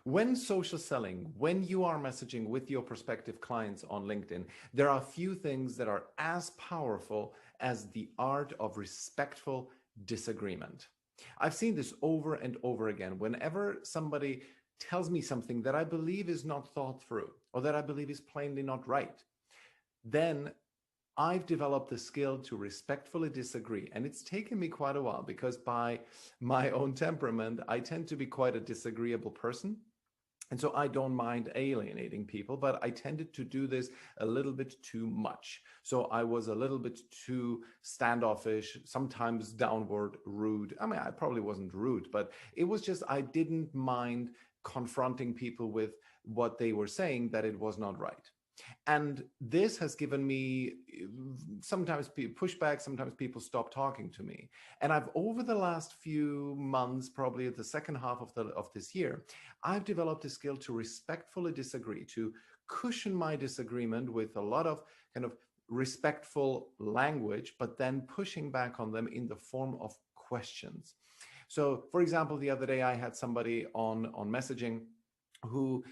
When social selling, when you are messaging with your prospective clients on LinkedIn, there are a few things that are as powerful as the art of respectful disagreement. I've seen this over and over again. Whenever somebody tells me something that I believe is not thought through or that I believe is plainly not right, then I've developed the skill to respectfully disagree. And it's taken me quite a while because by my own temperament, I tend to be quite a disagreeable person. And so I don't mind alienating people, but I tended to do this a little bit too much. So I was a little bit too standoffish, sometimes downward rude. I mean, I probably wasn't rude, but it was just, I didn't mind confronting people with what they were saying, that it was not right. And this has given me sometimes pushback, sometimes people stop talking to me. And I've over the last few months, probably the second half of this year, I've developed a skill to respectfully disagree, to cushion my disagreement with a lot of kind of respectful language, but then pushing back on them in the form of questions. So, for example, the other day I had somebody on messaging who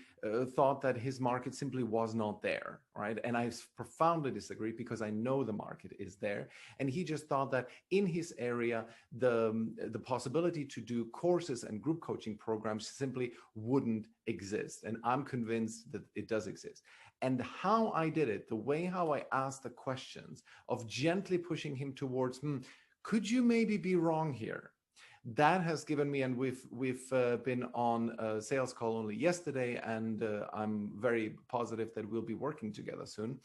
thought that his market simply was not there, right? And I profoundly disagree because I know the market is there. And he just thought that in his area, the possibility to do courses and group coaching programs simply wouldn't exist. And I'm convinced that it does exist. And how I did it, the way how I asked the questions of gently pushing him towards, could you maybe be wrong here? That has given me, and we've been on a sales call only yesterday, and I'm very positive that we'll be working together soon.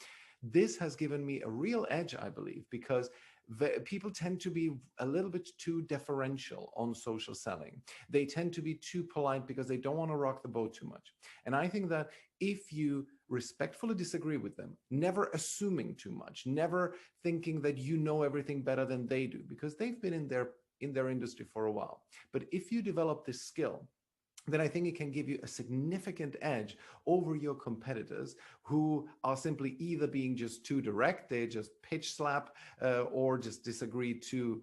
This has given me a real edge, I believe, because people tend to be a little bit too deferential on social selling. They tend to be too polite because they don't want to rock the boat too much. And I think that if you respectfully disagree with them, never assuming too much, never thinking that you know everything better than they do, because they've been in their industry for a while. But if you develop this skill, then I think it can give you a significant edge over your competitors who are simply either being just too direct, they just pitch slap, or just disagree too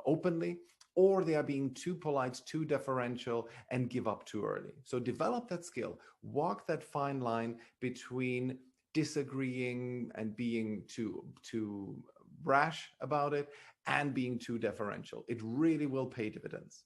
openly, or they are being too polite, too deferential, and give up too early. So develop that skill, walk that fine line between disagreeing and being too brash about it and being too deferential. It really will pay dividends.